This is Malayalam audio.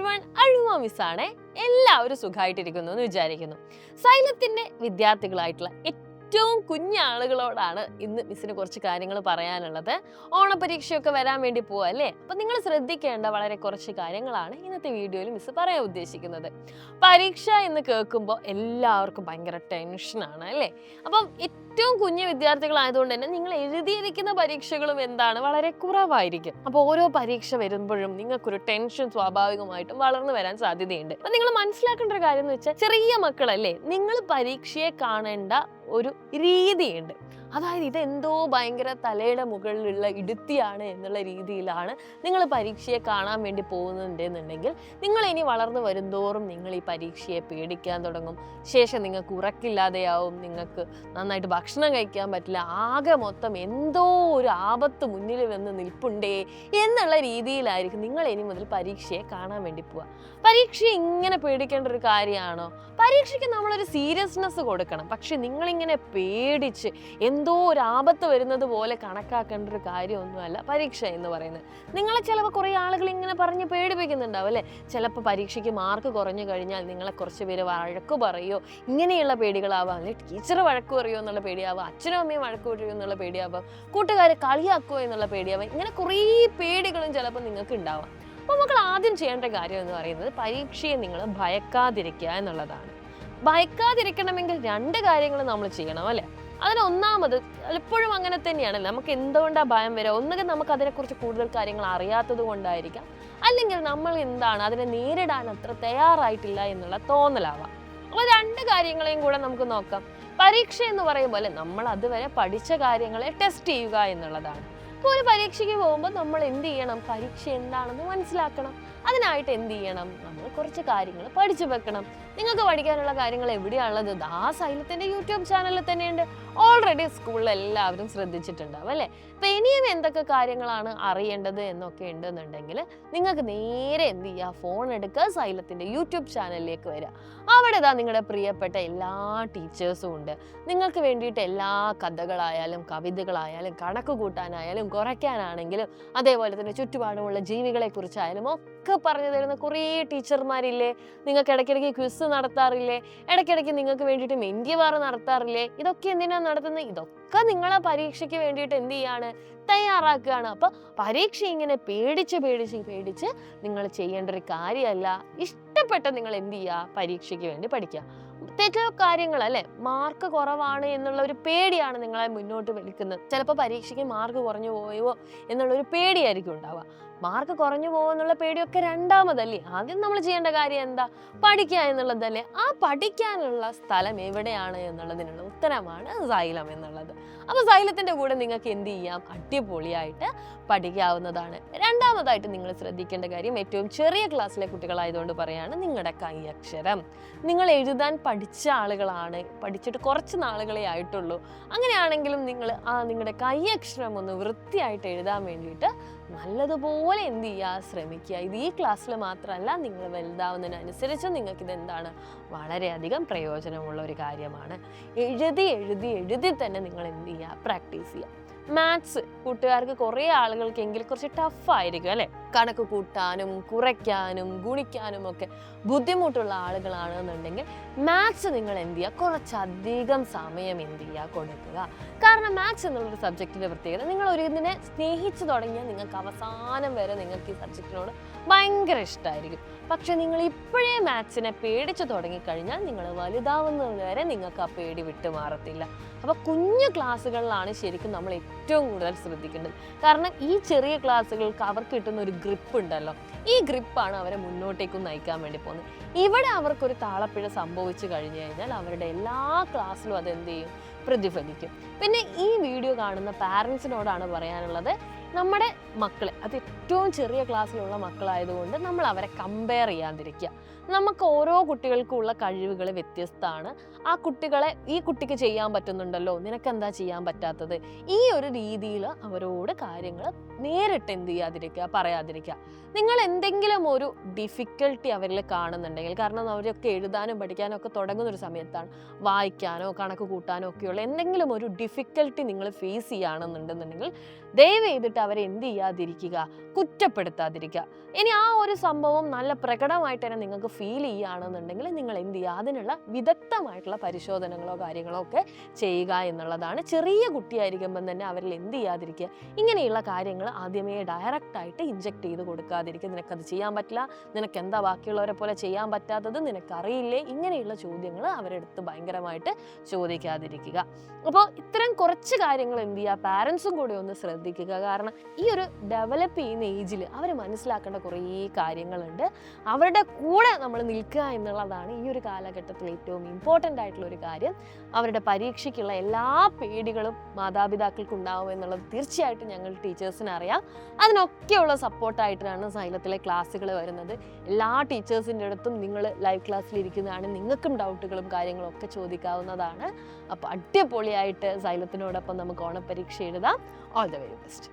എവരിവൺ, അഴുമ മിസ്സാണ്. എല്ലാവരും സുഖമായിട്ടിരിക്കുന്നു എന്ന് വിചാരിക്കുന്നു. സൈലത്തിന്റെ വിദ്യാർത്ഥികളായിട്ടുള്ള ഏറ്റവും കുഞ്ഞാളുകളോടാണ് ഇന്ന് മിസ്സിന് കുറച്ച് കാര്യങ്ങൾ പറയാനുള്ളത്. ഓണപരീക്ഷയൊക്കെ വരാൻ വേണ്ടി പോവാ അല്ലേ? അപ്പൊ നിങ്ങൾ ശ്രദ്ധിക്കേണ്ട വളരെ കുറച്ച് കാര്യങ്ങളാണ് ഇന്നത്തെ വീഡിയോയിൽ മിസ് പറയാൻ ഉദ്ദേശിക്കുന്നത്. പരീക്ഷ എന്ന് കേൾക്കുമ്പോൾ എല്ലാവർക്കും ഭയങ്കര ടെൻഷനാണ് അല്ലേ? അപ്പം ഏറ്റവും കുഞ്ഞു വിദ്യാർത്ഥികളായതുകൊണ്ട് തന്നെ നിങ്ങൾ എഴുതിയിരിക്കുന്ന പരീക്ഷകളും എന്താണ് വളരെ കുറവായിരിക്കും. അപ്പോൾ ഓരോ പരീക്ഷ വരുമ്പോഴും നിങ്ങൾക്കൊരു ടെൻഷൻ സ്വാഭാവികമായിട്ടും വളർന്നു വരാൻ സാധ്യതയുണ്ട്. അപ്പൊ നിങ്ങൾ മനസ്സിലാക്കേണ്ട ഒരു കാര്യം എന്ന് വെച്ചാൽ, ചെറിയ മക്കളല്ലേ, നിങ്ങൾ പരീക്ഷയെ കാണേണ്ട ഒരു രീതിയുണ്ട്. അതായത് ഇതെന്തോ ഭയങ്കര തലയുടെ മുകളിലുള്ള ഇടുത്തിയാണ് എന്നുള്ള രീതിയിലാണ് നിങ്ങൾ പരീക്ഷയെ കാണാൻ വേണ്ടി പോകുന്നുണ്ടെന്നുണ്ടെങ്കിൽ, നിങ്ങൾ ഇനി വളർന്നു വരുന്തോറും നിങ്ങൾ ഈ പരീക്ഷയെ പേടിക്കാൻ തുടങ്ങും. ശേഷം നിങ്ങൾക്ക് ഉറക്കില്ലാതെയാവും, നിങ്ങൾക്ക് നന്നായിട്ട് ഭക്ഷണം കഴിക്കാൻ പറ്റില്ല, ആകെ മൊത്തം എന്തോ ഒരു ആപത്ത് മുന്നിൽ വന്ന് നിൽപ്പുണ്ടേ എന്നുള്ള രീതിയിലായിരിക്കും നിങ്ങൾ ഇനി മുതൽ പരീക്ഷയെ കാണാൻ വേണ്ടി പോവുക. പരീക്ഷ ഇങ്ങനെ പേടിക്കേണ്ട ഒരു കാര്യമാണോ? പരീക്ഷയ്ക്ക് നമ്മളൊരു സീരിയസ്നെസ് കൊടുക്കണം. പക്ഷെ നിങ്ങളിങ്ങനെ പേടിച്ച് എന്തോ ഒരു ആപത്ത് വരുന്നത് പോലെ കണക്കാക്കേണ്ട ഒരു കാര്യമൊന്നുമല്ല പരീക്ഷ എന്ന് പറയുന്നത്. നിങ്ങളെ ചിലപ്പോൾ കുറേ ആളുകൾ ഇങ്ങനെ പറഞ്ഞ് പേടിപ്പിക്കുന്നുണ്ടാവും അല്ലേ? ചിലപ്പോൾ പരീക്ഷയ്ക്ക് മാർക്ക് കുറഞ്ഞു കഴിഞ്ഞാൽ നിങ്ങളെ കുറച്ച് പേര് വഴക്ക് പറയുമോ, ഇങ്ങനെയുള്ള പേടികളാവാം. അല്ലെ ടീച്ചർ വഴക്ക് പറയുമോ എന്നുള്ള പേടിയാവാം, അച്ഛനും അമ്മയും വഴക്ക് പറയുമോ എന്നുള്ള പേടിയാവാം, കൂട്ടുകാരെ കളിയാക്കുമോ എന്നുള്ള പേടിയാവാം. ഇങ്ങനെ കുറേ പേടികളും ചിലപ്പോൾ നിങ്ങൾക്ക് ഉണ്ടാവാം. അപ്പോൾ മക്കൾ ആദ്യം ചെയ്യേണ്ട കാര്യം എന്ന് പറയുന്നത് പരീക്ഷയെ നിങ്ങൾ ഭയക്കാതിരിക്കുക എന്നുള്ളതാണ്. ഭയക്കാതിരിക്കണമെങ്കിൽ രണ്ട് കാര്യങ്ങൾ നമ്മൾ ചെയ്യണം അല്ലേ? അതിനൊന്നാമത്, എപ്പോഴും അങ്ങനെ തന്നെയാണ്, നമുക്ക് എന്തുകൊണ്ടാണ് ഭയം വരിക? ഒന്നുകിൽ നമുക്ക് അതിനെക്കുറിച്ച് കൂടുതൽ കാര്യങ്ങൾ അറിയാത്തത് കൊണ്ടായിരിക്കാം, അല്ലെങ്കിൽ നമ്മൾ എന്താണ് അതിനെ നേരിടാൻ അത്ര തയ്യാറായിട്ടില്ല എന്നുള്ള തോന്നലാവാം. അപ്പോൾ രണ്ട് കാര്യങ്ങളെയും കൂടെ നമുക്ക് നോക്കാം. പരീക്ഷ എന്ന് പറയുമ്പോൾ നമ്മൾ അതുവരെ പഠിച്ച കാര്യങ്ങളെ ടെസ്റ്റ് ചെയ്യുക എന്നുള്ളതാണ്. അപ്പോൾ ഒരു പരീക്ഷയ്ക്ക് പോകുമ്പോൾ നമ്മൾ എന്ത് ചെയ്യണം? പരീക്ഷ എന്താണെന്ന് മനസ്സിലാക്കണം. അതിനായിട്ട് എന്ത് ചെയ്യണം? നമ്മൾ കുറച്ച് കാര്യങ്ങൾ പഠിച്ചു വെക്കണം. നിങ്ങൾക്ക് പഠിക്കാനുള്ള കാര്യങ്ങൾ എവിടെയാണുള്ളത്? സൈലത്തിന്റെ യൂട്യൂബ് ചാനലിൽ തന്നെയുണ്ട്. ഓൾറെഡി സ്കൂളിൽ എല്ലാവരും ശ്രദ്ധിച്ചിട്ടുണ്ടാവും അല്ലേ? അപ്പൊ ഇനിയും എന്തൊക്കെ കാര്യങ്ങളാണ് അറിയേണ്ടത് എന്നൊക്കെ ഉണ്ടെന്നുണ്ടെങ്കിൽ നിങ്ങൾക്ക് നേരെ എന്ത് ചെയ്യുക? ഫോൺ എടുക്കുക, സൈലത്തിന്റെ യൂട്യൂബ് ചാനലിലേക്ക് വരിക. അവിടെ നിങ്ങളുടെ പ്രിയപ്പെട്ട എല്ലാ ടീച്ചേഴ്സും ഉണ്ട്. നിങ്ങൾക്ക് വേണ്ടിയിട്ട് എല്ലാ കഥകളായാലും കവിതകളായാലും കണക്ക് കൂട്ടാനായാലും കുറയ്ക്കാനാണെങ്കിലും അതേപോലെ തന്നെ ചുറ്റുപാടുമുള്ള ജീവികളെ കുറിച്ചായാലും ഒക്കെ പറഞ്ഞു തരുന്ന കുറേ ടീച്ചർമാരില്ലേ? നിങ്ങൾക്ക് ഇടയ്ക്കിടയ്ക്ക് ക്വിസ് നടത്താറില്ലേ? ഇടയ്ക്കിടയ്ക്ക് നിങ്ങൾക്ക് വേണ്ടിയിട്ട് മെന്റിയവാർ നടത്താറില്ലേ? ഇതൊക്കെ എന്തിനാണ് നടത്തുന്നത്? ഇതൊക്കെ നിങ്ങളെ പരീക്ഷയ്ക്ക് വേണ്ടിയിട്ട് എന്ത് ചെയ്യാണ്? തയ്യാറാക്കുകയാണ്. അപ്പൊ പരീക്ഷ ഇങ്ങനെ പേടിച്ച് നിങ്ങൾ ചെയ്യേണ്ട ഒരു കാര്യമല്ല. ഇഷ്ടപ്പെട്ട നിങ്ങൾ എന്ത് ചെയ്യുക? പരീക്ഷയ്ക്ക് വേണ്ടി പഠിക്കുക. തെറ്റോ കാര്യങ്ങൾ അല്ലെ, മാർക്ക് കുറവാണ് എന്നുള്ള ഒരു പേടിയാണ് നിങ്ങളെ മുന്നോട്ട് വലിക്കുന്നത്. ചിലപ്പോൾ പരീക്ഷയ്ക്ക് മാർക്ക് കുറഞ്ഞു പോയോ എന്നുള്ളൊരു പേടിയായിരിക്കും ഉണ്ടാവുക. മാർക്ക് കുറഞ്ഞു പോകുന്നുള്ള പേടിയൊക്കെ രണ്ടാമതല്ലേ. ആദ്യം നമ്മൾ ചെയ്യേണ്ട കാര്യം എന്താ? പഠിക്കുക എന്നുള്ളതല്ലേ. ആ പഠിക്കാനുള്ള സ്ഥലം എവിടെയാണ് എന്നുള്ളതിനുള്ള ഉത്തരമാണ് സൈലം എന്നുള്ളത്. അപ്പോൾ സൈലത്തിന്റെ കൂടെ നിങ്ങൾക്ക് എന്ത് ചെയ്യാം? അടിപൊളിയായിട്ട് പഠിക്കാവുന്നതാണ്. രണ്ടാമതായിട്ട് നിങ്ങൾ ശ്രദ്ധിക്കേണ്ട കാര്യം, ഏറ്റവും ചെറിയ ക്ലാസ്സിലെ കുട്ടികളായതുകൊണ്ട് പറയാണ്, നിങ്ങളുടെ കൈയക്ഷരം. നിങ്ങൾ എഴുതാൻ പഠിച്ച ആളുകളാണ്, പഠിച്ചിട്ട് കുറച്ച് നാളുകളെ ആയിട്ടുള്ളൂ. അങ്ങനെയാണെങ്കിലും നിങ്ങൾ നിങ്ങളുടെ കൈയക്ഷരം ഒന്ന് വൃത്തിയായിട്ട് എഴുതാൻ വേണ്ടിയിട്ട് നല്ലതുപോലെ എന്ത് ചെയ്യുക? ശ്രമിക്കുക. ഇത് ഈ ക്ലാസ്സിൽ മാത്രമല്ല, നിങ്ങൾ വലുതാവുന്നതിനനുസരിച്ച് നിങ്ങൾക്ക് ഇതെന്താണ് വളരെയധികം പ്രയോജനമുള്ള ഒരു കാര്യമാണ്. എഴുതി തന്നെ നിങ്ങൾ എന്ത് ചെയ്യുക? പ്രാക്ടീസ് ചെയ്യുക. മാത്സ് കൂട്ടുകാർക്ക് കുറേ ആളുകൾക്കെങ്കിൽ കുറച്ച് ടഫായിരിക്കും അല്ലേ? കണക്ക് കൂട്ടാനും കുറയ്ക്കാനും ഗുണിക്കാനും ഒക്കെ ബുദ്ധിമുട്ടുള്ള ആളുകളാണെന്നുണ്ടെങ്കിൽ മാത്സ് നിങ്ങൾ എന്ത് ചെയ്യുക? കുറച്ചധികം സമയം എന്ത് ചെയ്യുക? കൊടുക്കുക. കാരണം മാത്സ് എന്നുള്ളൊരു സബ്ജക്റ്റിൻ്റെ പ്രത്യേകത, നിങ്ങൾ ഒരു ഇതിനെ സ്നേഹിച്ചു തുടങ്ങിയാൽ നിങ്ങൾക്ക് അവസാനം വരെ നിങ്ങൾക്ക് ഈ സബ്ജക്റ്റിനോട് ഭയങ്കര ഇഷ്ടമായിരിക്കും. പക്ഷെ നിങ്ങൾ ഇപ്പോഴേ മാത്സിനെ പേടിച്ചു തുടങ്ങിക്കഴിഞ്ഞാൽ നിങ്ങൾ വലുതാവുന്നത് വരെ നിങ്ങൾക്ക് ആ പേടി വിട്ടുമാറത്തില്ല. അപ്പോൾ കുഞ്ഞു ക്ലാസ്സുകളിലാണ് ശരിക്കും നമ്മൾ ഏറ്റവും കൂടുതൽ ശ്രദ്ധിക്കേണ്ടത്. കാരണം ഈ ചെറിയ ക്ലാസ്സുകൾക്ക് അവർക്ക് കിട്ടുന്ന ഒരു ഗ്രിപ്പ് ഉണ്ടല്ലോ, ഈ ഗ്രിപ്പാണ് അവരെ മുന്നോട്ടേക്കും നയിക്കാൻ വേണ്ടി പോകുന്നത്. ഇവിടെ അവർക്കൊരു താളപ്പിഴ സംഭവിച്ചു കഴിഞ്ഞു കഴിഞ്ഞാൽ അവരുടെ എല്ലാ ക്ലാസ്സിലും അതെന്ത് ചെയ്യും? പ്രതിഫലിക്കും. പിന്നെ ഈ വീഡിയോ കാണുന്ന പാരൻസിനോടാണ് പറയാനുള്ളത്, നമ്മുടെ മക്കളെ, അത് ഏറ്റവും ചെറിയ ക്ലാസ്സിലുള്ള മക്കളായതുകൊണ്ട് നമ്മൾ അവരെ കമ്പയർ ചെയ്യാതിരിക്കുക. നമുക്ക് ഓരോ കുട്ടികൾക്കുള്ള കഴിവുകൾ വ്യത്യസ്തമാണ്. ആ കുട്ടികളെ ഈ കുട്ടിക്ക് ചെയ്യാൻ പറ്റുന്നുണ്ടല്ലോ, നിനക്കെന്താ ചെയ്യാൻ പറ്റാത്തത്? ഈ ഒരു രീതിയിൽ അവരോട് കാര്യങ്ങൾ നേരിട്ട് എന്ത് ചെയ്യാതിരിക്കുക? പറയാതിരിക്കുക. നിങ്ങൾ എന്തെങ്കിലും ഒരു ഡിഫിക്കൽട്ടി അവരിൽ കാണുന്നുണ്ടെങ്കിൽ, കാരണം അവരൊക്കെ എഴുതാനും പഠിക്കാനും ഒക്കെ തുടങ്ങുന്ന ഒരു സമയത്താണ്, വായിക്കാനോ കണക്ക് കൂട്ടാനോ ഒക്കെയുള്ള എന്തെങ്കിലും ഒരു ഡിഫിക്കൽട്ടി നിങ്ങൾ ഫേസ് ചെയ്യുകയാണെന്നുണ്ടെന്നുണ്ടെങ്കിൽ ദയവ് ചെയ്തിട്ട് പറഞ്ഞിട്ട് അവരെ എന്ത് ചെയ്യാതിരിക്കുക, കുറ്റപ്പെടുത്താതിരിക്കുക. ഇനി ആ ഒരു സംഭവം നല്ല പ്രകടമായിട്ട് തന്നെ നിങ്ങൾക്ക് ഫീൽ ചെയ്യുകയാണെന്നുണ്ടെങ്കിൽ നിങ്ങൾ എന്ത് ചെയ്യുക, അതിനുള്ള വിദഗ്ധമായിട്ടുള്ള പരിശോധനകളോ കാര്യങ്ങളോ ഒക്കെ ചെയ്യുക എന്നുള്ളതാണ്. ചെറിയ കുട്ടിയായിരിക്കുമ്പം തന്നെ അവരിൽ എന്ത് ചെയ്യാതിരിക്കുക, ഇങ്ങനെയുള്ള കാര്യങ്ങൾ ആദ്യമേ ഡയറക്റ്റായിട്ട് ഇഞ്ചെക്ട് ചെയ്ത് കൊടുക്കാതിരിക്കുക. നിനക്കത് ചെയ്യാൻ പറ്റില്ല, നിനക്ക് എന്താ ബാക്കിയുള്ളവരെ പോലെ ചെയ്യാൻ പറ്റാത്തത്, നിനക്കറിയില്ലേ, ഇങ്ങനെയുള്ള ചോദ്യങ്ങൾ അവരെടുത്ത് ഭയങ്കരമായിട്ട് ചോദിക്കാതിരിക്കുക. അപ്പോൾ ഇത്തരം കുറച്ച് കാര്യങ്ങൾ എന്ത് ചെയ്യുക, പാരൻസും കൂടി ഒന്ന് ശ്രദ്ധിക്കുക. കാരണം ഈ ഒരു ഡെവലപ്പ് ചെയ്യുന്ന ഏജിൽ അവർ മനസ്സിലാക്കേണ്ട കുറേ കാര്യങ്ങളുണ്ട്. അവരുടെ കൂടെ നമ്മൾ നിൽക്കുക എന്നുള്ളതാണ് ഈ ഒരു കാലഘട്ടത്തിൽ ഏറ്റവും ഇമ്പോർട്ടൻ്റ് ആയിട്ടുള്ള ഒരു കാര്യം. അവരുടെ പരീക്ഷയ്ക്കുള്ള എല്ലാ പേടികളും മാതാപിതാക്കൾക്ക് ഉണ്ടാവും എന്നുള്ളത് തീർച്ചയായിട്ടും ഞങ്ങൾ ടീച്ചേഴ്സിന് അറിയാം. അതിനൊക്കെയുള്ള സപ്പോർട്ടായിട്ടാണ് സൈലത്തിലെ ക്ലാസ്സുകൾ വരുന്നത്. എല്ലാ ടീച്ചേഴ്സിൻ്റെ അടുത്തും നിങ്ങൾ ലൈവ് ക്ലാസ്സിൽ ഇരിക്കുന്നതാണ്, നിങ്ങൾക്കും ഡൗട്ടുകളും കാര്യങ്ങളും ഒക്കെ ചോദിക്കാവുന്നതാണ്. അപ്പോൾ അടിപൊളിയായിട്ട് സൈലത്തിനോടൊപ്പം നമുക്ക് ഓണപ്പരീക്ഷ എഴുതാം. All the very best.